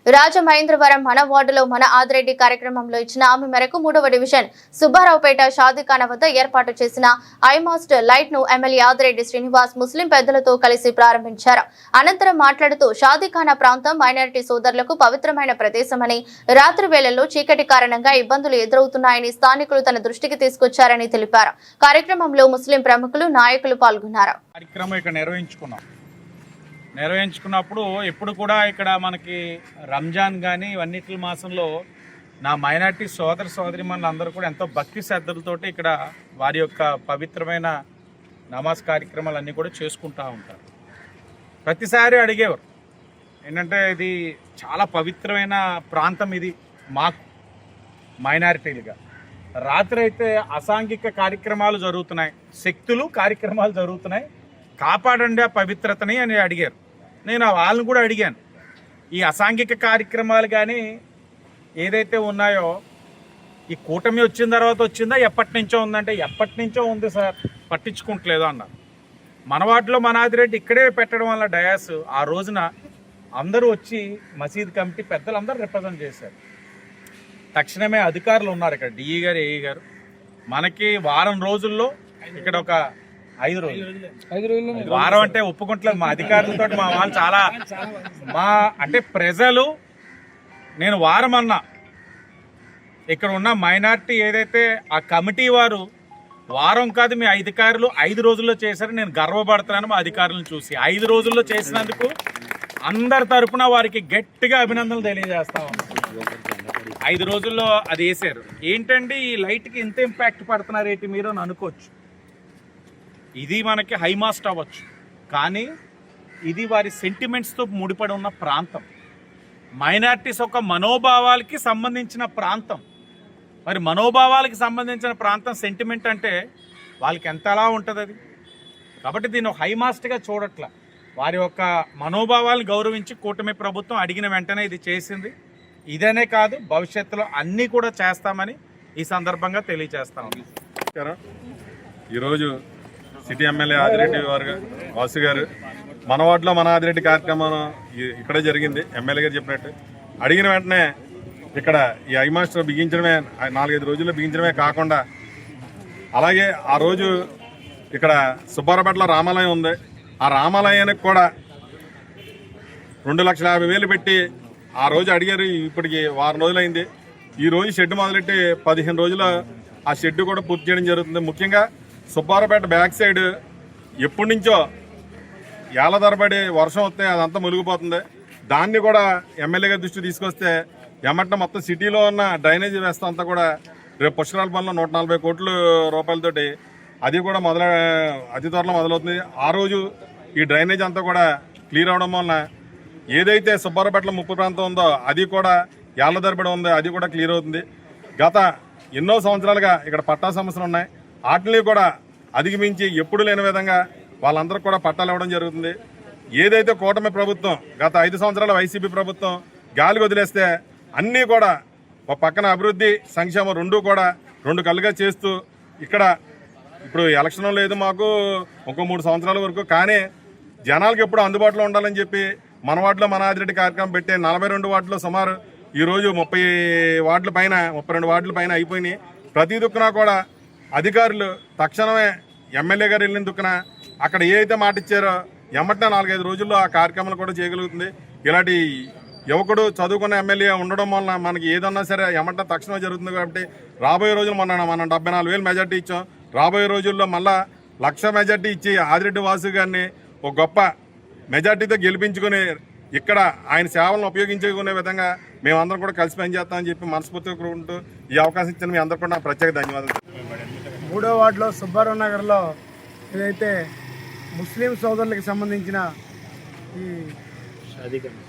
రాజమహేంద్రవరం మన వార్డులో మన ఆదిరెడ్డి కార్యక్రమంలో ఇచ్చిన హామీ మేరకు 3వ డివిజన్ సుబ్బారావుపేట షాదీఖానా వద్ద ఏర్పాటు చేసిన ఐమాస్ట్ లైట్ ను ఎమ్మెల్యే ఆదిరెడ్డి శ్రీనివాస్ ముస్లిం పెద్దలతో కలిసి ప్రారంభించారు. అనంతరం మాట్లాడుతూ షాదీఖానా ప్రాంతం మైనారిటీ సోదరులకు పవిత్రమైన ప్రదేశమని, రాత్రి వేళల్లో చీకటి కారణంగా ఇబ్బందులు ఎదురవుతున్నాయని స్థానికులు తన దృష్టికి తీసుకొచ్చారని తెలిపారు. కార్యక్రమంలో ముస్లిం ప్రముఖులు, నాయకులు పాల్గొన్నారు. నిర్వహించుకున్నప్పుడు ఎప్పుడు కూడా ఇక్కడ మనకి రంజాన్ కానీ ఇవన్నిటి మాసంలో నా మైనార్టీ సోదరిమణులు అందరూ కూడా ఎంతో భక్తి శ్రద్ధలతోటి ఇక్కడ వారి యొక్క పవిత్రమైన నమాజ్ కార్యక్రమాలన్నీ కూడా చేసుకుంటూ ఉంటారు. ప్రతిసారి అడిగేవారు ఏంటంటే ఇది చాలా పవిత్రమైన ప్రాంతం, ఇది మాకు మైనారిటీలుగా. రాత్రి అయితే అసాంఘిక కార్యక్రమాలు జరుగుతున్నాయి, శక్తులు కార్యక్రమాలు జరుగుతున్నాయి, కాపాడండి ఆ పవిత్రతని అని అడిగారు. నేను వాళ్ళని కూడా అడిగాను, ఈ అసాంఘిక కార్యక్రమాలు కానీ ఏదైతే ఉన్నాయో ఈ కూటమి వచ్చిన తర్వాత వచ్చిందా, ఎప్పటి నుంచో ఉందంటే ఎప్పటి నుంచో ఉంది సార్, పట్టించుకుంటలేదు అన్నారు. మన వాటిలో మన ఆదిరెడ్డి ఇక్కడే పెట్టడం వల్ల డయాస్ ఆ రోజున అందరూ వచ్చి మసీద్ కమిటీ పెద్దలందరూ రిప్రజెంట్ చేశారు. తక్షణమే అధికారులు ఉన్నారు ఇక్కడ, డిఈ గారు, ఏఈ గారు. మనకి వారం రోజుల్లో ఇక్కడ ఒక 5 రోజులు వారం అంటే ఒప్పుకుంటలేదు మా అధికారులతో. మా వాళ్ళు చాలా అంటే ప్రజలు, నేను వారం అన్నా, ఇక్కడ ఉన్న మైనార్టీ ఏదైతే ఆ కమిటీ వారు వారం కాదు మీ అధికారులు 5 రోజుల్లో చేశారు. నేను గర్వపడుతున్నాను మా అధికారులను చూసి. 5 రోజుల్లో చేసినందుకు అందరి తరఫున వారికి గట్టిగా అభినందనలు తెలియజేస్తా ఉన్నాను. 5 రోజుల్లో అది వేసారు. ఏంటండి ఈ లైట్కి ఇంత ఇంపాక్ట్ పడుతున్నారు ఏంటి మీరు అని అనుకోవచ్చు. ఇది మనకి హైమాస్ట్ అవ్వచ్చు, కానీ ఇది వారి సెంటిమెంట్స్తో ముడిపడి ఉన్న ప్రాంతం, మైనార్టీస్ యొక్క మనోభావాలకి సంబంధించిన ప్రాంతం. మరి మనోభావాలకి సంబంధించిన ప్రాంతం సెంటిమెంట్ అంటే వాళ్ళకి ఎంతలా ఉంటుంది అది. కాబట్టి దీన్ని హైమాస్ట్గా చూడట్ల, వారి యొక్క మనోభావాలను గౌరవించి కూటమి ప్రభుత్వం అడిగిన వెంటనే ఇది చేసింది. ఇదనే కాదు, భవిష్యత్తులో అన్నీ కూడా చేస్తామని ఈ సందర్భంగా తెలియజేస్తాం. ఈరోజు సిటీ ఎమ్మెల్యే ఆదిరెడ్డి వాసు గారు మన వార్డులో మన ఆదిరెడ్డి కార్యక్రమం ఇక్కడే జరిగింది. ఎమ్మెల్యే గారు చెప్పినట్టు అడిగిన వెంటనే ఇక్కడ ఈ ఐమాస్టర్ బిగించడమే, 4-5 రోజుల్లో బిగించడమే కాకుండా, అలాగే ఆ రోజు ఇక్కడ సుబ్బారావుపేటలో రామాలయం ఉంది, ఆ రామాలయానికి కూడా 2,50,000 పెట్టి ఆ రోజు అడిగారు. ఇప్పటికి వారం రోజులైంది. ఈ రోజు షెడ్ మొదలెట్టి 15 రోజులు ఆ షెడ్ కూడా పూర్తి చేయడం జరుగుతుంది. ముఖ్యంగా సుబ్బారావుపేట బ్యాక్ సైడ్ ఎప్పటి నుంచో ఏళ్ల తరబడి వర్షం వస్తే అదంతా మునిగిపోతుంది. దాన్ని కూడా ఎమ్మెల్యే గారి దృష్టి తీసుకొస్తే ఎమ్మట మొత్తం సిటీలో ఉన్న డ్రైనేజీ వ్యవస్థ అంతా కూడా రేపు పుష్కరాల పనులు 140 కోట్ల రూపాయలతోటి అది కూడా అతి త్వరలో మొదలవుతుంది. ఆ రోజు ఈ డ్రైనేజ్ అంతా కూడా క్లియర్ అవడం వలన ఏదైతే సుబ్బారావుపేటలో ముప్పు ప్రాంతం ఉందో అది కూడా ఏళ్ల తరబడి ఉందో అది కూడా క్లియర్ అవుతుంది. గత ఎన్నో సంవత్సరాలుగా ఇక్కడ పట్టా సమస్యలు ఉన్నాయి, వాటిని కూడా అధిగమించి ఎప్పుడు లేని విధంగా వాళ్ళందరూ కూడా పట్టాలు ఇవ్వడం జరుగుతుంది. ఏదైతే కూటమి ప్రభుత్వం గత 5 సంవత్సరాల వైసీపీ ప్రభుత్వం గాలికి వదిలేస్తే అన్నీ కూడా ఒక పక్కన అభివృద్ధి, సంక్షేమం రెండూ కూడా 2 కళ్ళుగా చేస్తూ ఇక్కడ ఇప్పుడు ఎలక్షన్ లేదు మాకు ఇంకో 3 సంవత్సరాల వరకు, కానీ జనాలకు ఎప్పుడు అందుబాటులో ఉండాలని చెప్పి మన వార్డులో మన ఆదిరెడ్డి కార్యక్రమం పెట్టి 42 వార్డులో సుమారు ఈరోజు 30 వార్డుల పైన 32 వార్డుల పైన అయిపోయినాయి. ప్రతి దుక్కున కూడా అధికారులు తక్షణమే ఎమ్మెల్యే గారు వెళ్ళిన దుక్కున అక్కడ ఏ అయితే మాట ఇచ్చారో ఎమ్మటనే 4-5 రోజుల్లో ఆ కార్యక్రమాలు కూడా చేయగలుగుతుంది. ఇలాంటి యువకుడు చదువుకున్న ఎమ్మెల్యే ఉండడం వలన మనకి ఏదన్నా సరే ఎమ్మటనే తక్షణమే జరుగుతుంది. కాబట్టి రాబోయే రోజులు మనం 74,000 మెజార్టీ ఇచ్చాం. రాబోయే రోజుల్లో మళ్ళా 1,00,000 మెజార్టీ ఇచ్చి ఆదిరెడ్డి వాసు గారిని ఒక గొప్ప మెజార్టీతో గెలిపించుకుని ఇక్కడ ఆయన సేవలను ఉపయోగించుకునే విధంగా మేమందరం కూడా కలిసి పనిచేస్తామని చెప్పి మనస్ఫూర్తిగా కోరుకుంటూ ఈ అవకాశం ఇచ్చిన మీ అందరూ కూడా నాకు ప్రత్యేక ధన్యవాదాలు. 3వ వార్డులో సుబ్బారావు నగర్లో ఏదైతే ముస్లిం సోదరులకు సంబంధించిన ఈ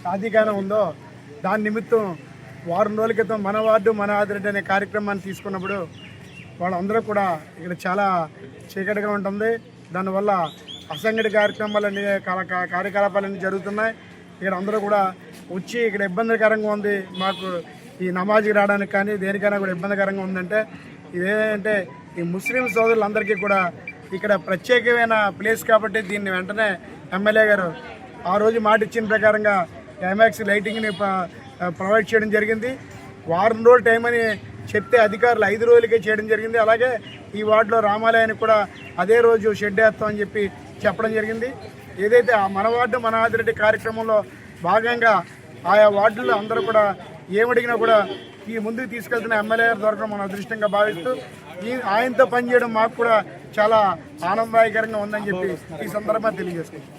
షాదీఖానా ఉందో దాని నిమిత్తం వారం రోజుల క్రితం మన వార్డు మన ఆదిరెడ్డి అనే కార్యక్రమాన్ని తీసుకున్నప్పుడు వాళ్ళందరూ కూడా ఇక్కడ చాలా చీకటిగా ఉంటుంది. దానివల్ల అసంఘటిత కార్యక్రమాలన్నీ కార్యకలాపాలన్నీ జరుగుతున్నాయి. ఇక్కడ అందరూ కూడా వచ్చి ఇక్కడ ఇబ్బందికరంగా ఉంది, మాకు ఈ నమాజ్కి రావడానికి కానీ దేనికైనా కూడా ఇబ్బందికరంగా ఉందంటే ఇదేంటంటే ఈ ముస్లిం సోదరులందరికీ కూడా ఇక్కడ ప్రత్యేకమైన ప్లేస్ కాబట్టి దీన్ని వెంటనే ఎమ్మెల్యే గారు ఆ రోజు మాట ఇచ్చిన ప్రకారంగా ఐమాక్స్ లైటింగ్ని ప్రొవైడ్ చేయడం జరిగింది. వారం రోజులు టైం అని చెప్తే అధికారులు 5 రోజులకే చేయడం జరిగింది. అలాగే ఈ వార్డులో రామాలయానికి కూడా అదే రోజు షెడ్ వేస్తామని చెప్పి చెప్పడం జరిగింది. ఏదైతే ఆ మన వార్డు మన ఆదిరెడ్డి కార్యక్రమంలో భాగంగా ఆయా వార్డుల్లో అందరూ కూడా ఏమడిగినా కూడా ఈ ముందుకు తీసుకెళ్తున్న ఎమ్మెల్యే గారు దొరకడం మనం అదృష్టంగా భావిస్తూ ఆయనతో పనిచేయడం మాకు కూడా చాలా ఆనందదాయకరంగా ఉందని చెప్పి ఈ సందర్భంగా తెలియజేసుకుంటాం.